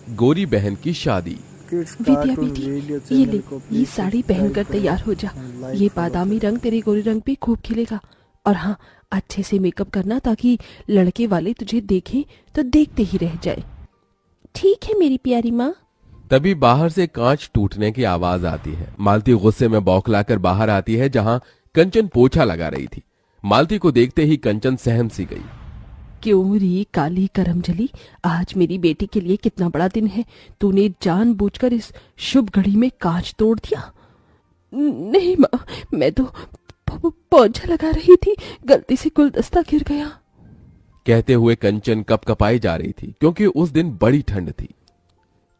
गोरी बहन की शादी। विद्या बेटी, ये ले, ये साड़ी पहनकर तैयार हो जा। ये बादामी रंग तेरे गोरे रंग पे खूब खिलेगा। और हाँ, अच्छे से मेकअप करना ताकि लड़के वाले तुझे देखें तो देखते ही रह जाए। ठीक है मेरी प्यारी माँ। तभी बाहर से कांच टूटने की आवाज आती है। मालती गुस्से में बौखलाकर बाहर आती है जहां कंचन पोछा लगा रही थी। मालती को देखते ही कंचन सहम सी गई। क्यों री काली करमजली, आज मेरी बेटी के लिए कितना बड़ा दिन है। तूने जानबूझकर इस शुभ घड़ी में कांच तोड़ दिया। नहीं माँ, मैं तो पोछा लगा रही थी, गलती से गुलदस्ता गिर गया। कहते हुए कंचन कपकपाई जा रही थी क्योंकि उस दिन बड़ी ठंड थी।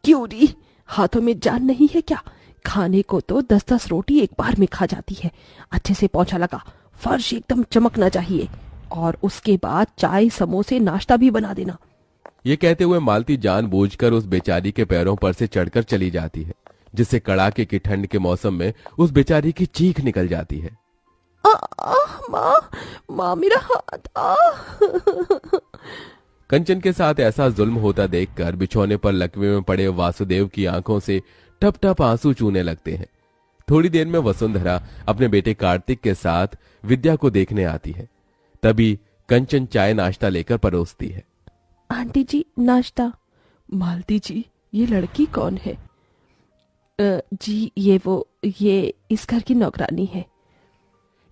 क्यों री, हाथों में जान नहीं है क्या? खाने को तो 10-10 रोटी एक बार में खा जाती है। अच्छे से पोछा लगा, फर्श एकदम चमकना चाहिए। और उसके बाद चाय समोसे नाश्ता भी बना देना। ये कहते हुए मालती जानबूझकर उस बेचारी के पैरों पर से चढ़कर चली जाती है, जिससे कड़ाके की ठंड के मौसम में उस बेचारी की चीख निकल जाती है। माँ, माँ मेरा हाथ कंचन के साथ ऐसा जुल्म होता देखकर बिछौने पर लकवे में पड़े वासुदेव की आंखों से टप टप आंसू चूने लगते हैं। थोड़ी देर में वसुंधरा अपने बेटे कार्तिक के साथ विद्या को देखने आती है। तभी कंचन चाय नाश्ता लेकर परोसती है। आंटी जी नाश्ता। मालती जी, ये लड़की कौन है? जी ये इस घर की नौकरानी है।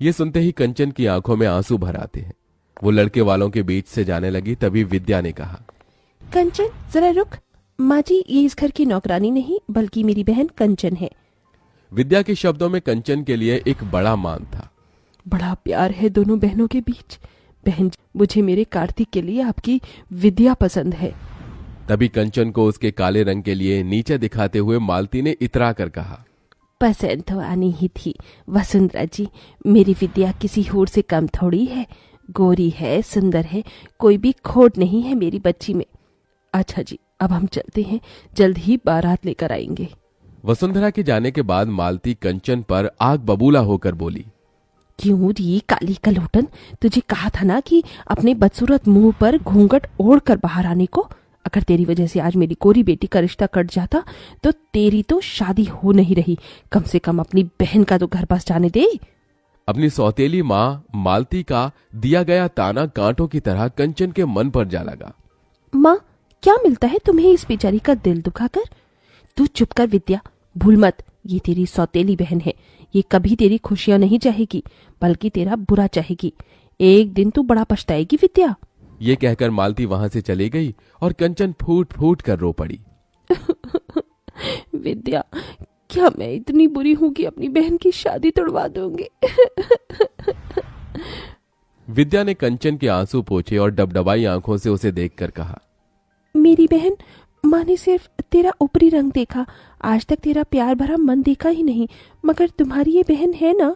ये सुनते ही कंचन की आंखों में आंसू भर आते हैं। वो लड़के वालों के बीच से जाने लगी। तभी विद्या ने कहा, कंचन जरा रुक। माँ जी, ये इस घर की नौकरानी नहीं बल्कि मेरी बहन कंचन है। विद्या के शब्दों में कंचन के लिए एक बड़ा मान था। बड़ा प्यार है दोनों बहनों के बीच। बहन, मुझे मेरे कार्तिक के लिए आपकी विद्या पसंद है। तभी कंचन को उसके काले रंग के लिए नीचे दिखाते हुए मालती ने इतरा कर कहा, पसंद तो आनी ही थी वसुंधरा जी। मेरी विद्या किसी होर से कम थोड़ी है। गोरी है, सुंदर है, कोई भी खोट नहीं है मेरी बच्ची में। अच्छा जी, अब हम चलते हैं, जल्द ही बारात लेकर आएंगे। वसुंधरा के जाने के बाद मालती कंचन पर आग बबूला होकर बोली, क्यों री काली कलोटन, तुझे कहा था ना कि अपने बदसूरत मुंह पर घूंघट ओढ़ कर बाहर आने को। अगर तेरी वजह से आज मेरी गोरी बेटी का रिश्ता कट जाता तो तेरी तो शादी हो नहीं रही। कम से कम अपनी बहन का तो घर पास जाने दे। अपनी सौतेली माँ मालती का दिया गया ताना कांटों की तरह कंचन के मन पर जा लगा। माँ, क्या मिलता है तुम्हें इस बेचारी का दिल दुखाकर? तू चुप कर विद्या, भूल मत, ये तेरी सौतेली बहन है। ये कभी तेरी खुशियां नहीं चाहेगी बल्कि तेरा बुरा चाहेगी। एक दिन तू बड़ा पछताएगी विद्या। ये कहकर मालती वहां से चली गई और कंचन फूट फूट कर रो पड़ी। विद्या, क्या मैं इतनी बुरी हूं कि अपनी बहन की शादी तोड़वा दूंगी? विद्या ने कंचन के आंसू पोंछे और डबडबाई आंखों से उसे देखकर कहा, मेरी बहन, माँ ने सिर्फ तेरा ऊपरी रंग देखा, आज तक तेरा प्यार भरा मन देखा ही नहीं। मगर तुम्हारी ये बहन है ना?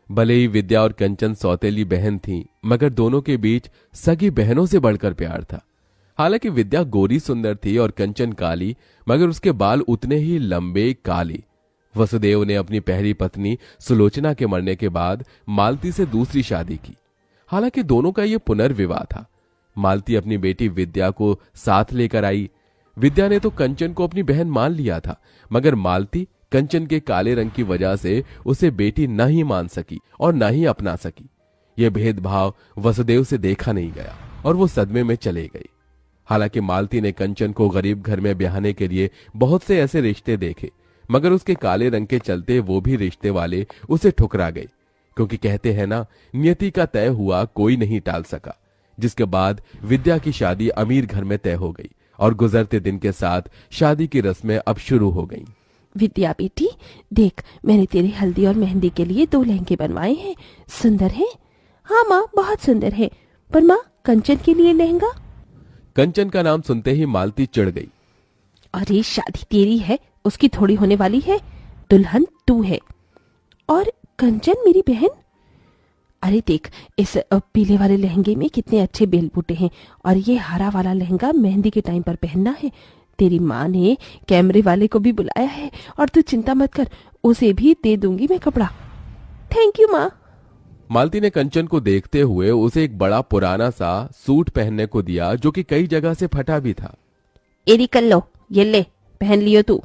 भले ही विद्या और कंचन सौतेली बहन थीं, मगर दोनों के बीच सगी बहनों से बढ़कर प्यार था। हालांकि विद्या गोरी सुंदर थी और कंचन काली, मगर उसके बाल उतने ही लंबे काले। वसुदेव ने अपनी पहली पत्नी सुलोचना के मरने के बाद मालती से दूसरी शादी की। हालांकि दोनों का यह पुनर्विवाह था। मालती अपनी बेटी विद्या को साथ लेकर आई। विद्या ने तो कंचन को अपनी बहन मान लिया था, मगर मालती कंचन के काले रंग की वजह से उसे बेटी न ही मान सकी और न ही अपना सकी। यह भेदभाव वसुदेव से देखा नहीं गया और वो सदमे में चले गई। हालांकि मालती ने कंचन को गरीब घर में ब्याहने के लिए बहुत से ऐसे रिश्ते देखे, मगर उसके काले रंग के चलते वो भी रिश्ते वाले उसे ठुकरा गए। क्योंकि कहते हैं ना, नियति का तय हुआ कोई नहीं टाल सका। जिसके बाद विद्या की शादी अमीर घर में तय हो गई और गुजरते दिन के साथ शादी की रस्में अब शुरू हो गईं। विद्या बेटी, देख, मैंने तेरे हल्दी और मेहंदी के लिए 2 लहंगे बनवाए हैं। सुंदर है? हाँ माँ, बहुत सुंदर है। पर माँ, कंचन के लिए लहंगा? कंचन का नाम सुनते ही मालती चिढ़ गई। अरे शादी तेरी है, उसकी थोड़ी होने वाली है। दुल्हन तू है और कंचन मेरी बहन। अरे देख, इस पीले वाले लहंगे में कितने अच्छे बेल बूटे हैं और ये हरा वाला लहंगा मेहंदी के टाइम पर पहनना है। तेरी माँ ने कैमरे वाले को भी बुलाया है और तू चिंता मत कर, उसे भी दे दूंगी मैं कपड़ा। थैंक यू माँ। मालती ने कंचन को देखते हुए उसे एक बड़ा पुराना सा सूट पहनने को दिया, जो कि कई जगह से फटा भी था। एरी कर लो, ये ले, पहन लियो तू।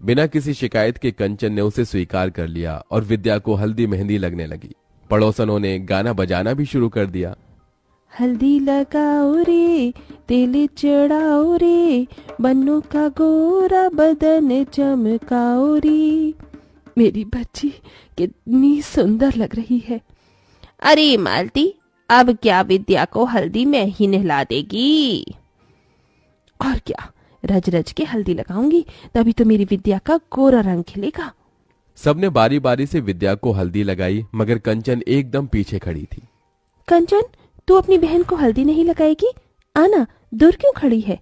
बिना किसी शिकायत के कंचन ने उसे स्वीकार कर लिया और विद्या को हल्दी मेहंदी लगने लगी। पड़ोसनों ने गाना बजाना भी शुरू कर दिया। हल्दी लगाओ रे, तेल चढ़ाओ रे, बन्नों का गोरा बदन चमकाओ रे। मेरी बच्ची कितनी सुंदर लग रही है। अरे मालती, अब क्या विद्या को हल्दी में ही नहला देगी? और क्या, रज रज के हल्दी लगाऊंगी, तभी तो मेरी विद्या का गोरा रंग खिलेगा। सबने बारी बारी से विद्या को हल्दी लगाई, मगर कंचन एकदम पीछे खड़ी थी। कंचन, तू अपनी बहन को हल्दी नहीं लगाएगी? आना, दूर क्यों खड़ी है?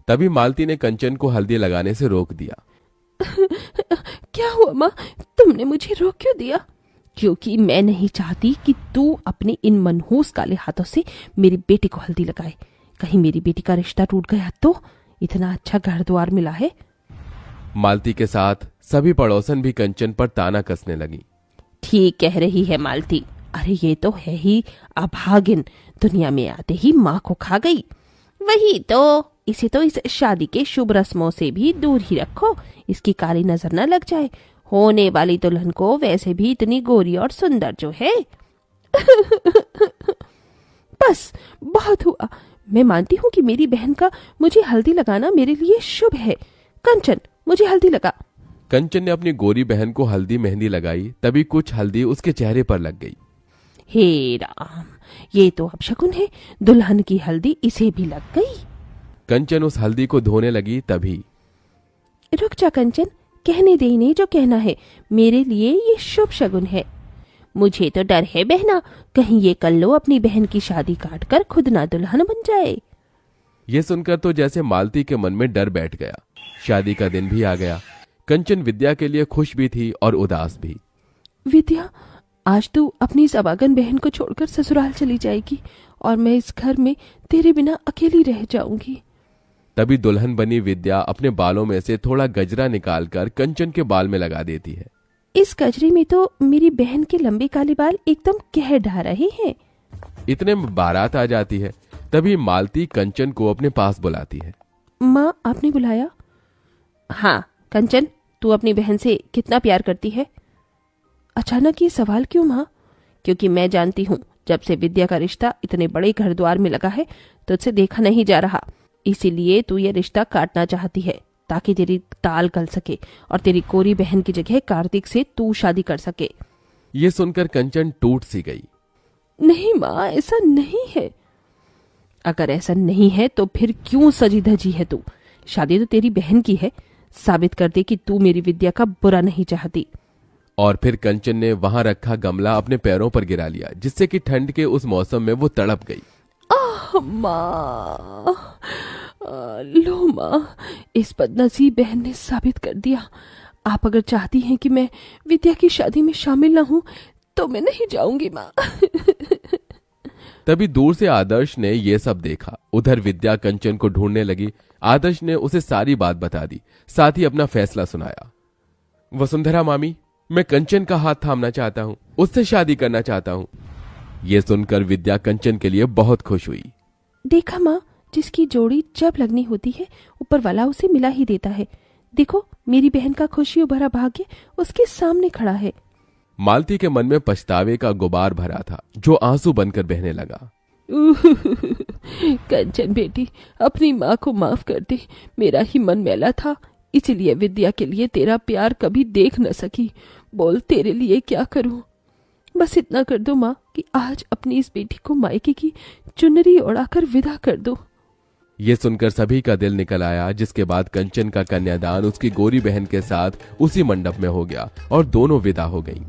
तभी मालती ने कंचन को हल्दी लगाने से रोक दिया। क्या हुआ माँ, तुमने मुझे रोक क्यों दिया? क्योंकि मैं नहीं चाहती कि तू अपने इन मनहूस काले हाथों से मेरी बेटी को हल्दी लगाए। कहीं मेरी बेटी का रिश्ता टूट गया तो? इतना अच्छा घर द्वार मिला है। मालती के साथ सभी पड़ोसन भी कंचन पर ताना कसने लगी। ठीक कह रही है मालती। अरे ये तो है ही अभागिन, दुनिया में आते ही माँ को खा गई। वही तो, इसे तो इस शादी के शुभ रस्मों से भी दूर ही रखो, इसकी काली नजर न लग जाए। होने वाली दुल्हन को वैसे भी इतनी गोरी और सुंदर जो है। बस बहुत हुआ। मैं मानती हूँ कि मेरी बहन का मुझे हल्दी लगाना मेरे लिए शुभ है। कंचन, मुझे हल्दी लगा। कंचन ने अपनी गोरी बहन को हल्दी मेहंदी लगाई, तभी कुछ हल्दी उसके चेहरे पर लग गई। हे राम, ये तो अपशकुन है। दुल्हन की हल्दी इसे भी लग गई। कंचन उस हल्दी को धोने लगी, तभी रुक जा कंचन, कहने दे इन्हें जो कहना है। मेरे लिए ये शुभ शगुन है। मुझे तो डर है बहना, कहीं ये कल्लो अपनी बहन की शादी काट कर खुद ना दुल्हन बन जाए। ये सुनकर तो जैसे मालती के मन में डर बैठ गया। शादी का दिन भी आ गया। कंचन विद्या के लिए खुश भी थी और उदास भी। विद्या, आज तू अपनी इस अभागन बहन को छोड़कर ससुराल चली जाएगी और मैं इस घर में तेरे बिना अकेली रह जाऊंगी। तभी दुल्हन बनी विद्या अपने बालों में से थोड़ा गजरा निकालकर कंचन के बाल में लगा देती है। इस गजरे में तो मेरी बहन के लंबे काले बाल एकदम कह ढा रहे हैं। इतने में बारात आ जाती है। तभी मालती कंचन को अपने पास बुलाती है। माँ, आपने बुलाया? हाँ कंचन, तू अपनी बहन से कितना प्यार करती है? अचानक ये सवाल क्यों माँ? क्योंकि मैं जानती हूँ, जब से विद्या का रिश्ता इतने बड़े घर द्वार में लगा है तो तुझसे देखा नहीं जा रहा। इसीलिए तू ये रिश्ता काटना चाहती है ताकि तेरी ताल गल सके और तेरी कोरी बहन की जगह कार्तिक से तू शादी कर सके। ये सुनकर कंचन टूट सी गई। नहीं माँ, ऐसा नहीं है। अगर ऐसा नहीं है तो फिर क्यों सजी धजी है तू? शादी तो तेरी बहन की है। साबित कर दे कि तू मेरी विद्या का बुरा नहीं चाहती। और फिर कंचन ने वहां रखा गमला अपने पैरों पर गिरा लिया, जिससे कि ठंड के उस मौसम में वो तड़प गई। माँ, लो माँ, इस बदनसीब बहन ने साबित कर दिया। आप अगर चाहती हैं कि मैं विद्या की शादी में शामिल न हूं तो मैं नहीं जाऊंगी माँ। तभी दूर से आदर्श ने ये सब देखा। उधर विद्या कंचन को ढूंढने लगी। आदर्श ने उसे सारी बात बता दी, साथ ही अपना फैसला सुनाया। वसुंधरा मामी, मैं कंचन का हाथ थामना चाहता हूँ, उससे शादी करना चाहता हूँ। ये सुनकर विद्या कंचन के लिए बहुत खुश हुई। देखा माँ, जिसकी जोड़ी जब लगनी होती है ऊपर वाला उसे मिला ही देता है। देखो, मेरी बहन का खुशियों भरा भाग्य उसके सामने खड़ा है। मालती के मन में पछतावे का गुबार भरा था, जो आंसू बनकर बहने लगा। कंचन बेटी, अपनी माँ को माफ कर दे। मेरा ही मन मैला था, इसलिए विद्या के लिए तेरा प्यार कभी देख न सकी। बोल, तेरे लिए क्या करूं? बस इतना कर दो माँ कि आज अपनी इस बेटी को मायके की चुनरी ओढ़ाकर विदा कर दो। ये सुनकर सभी का दिल निकल आया, जिसके बाद कंचन का कन्यादान उसकी गोरी बहन के साथ उसी मंडप में हो गया और दोनों विदा हो गईं।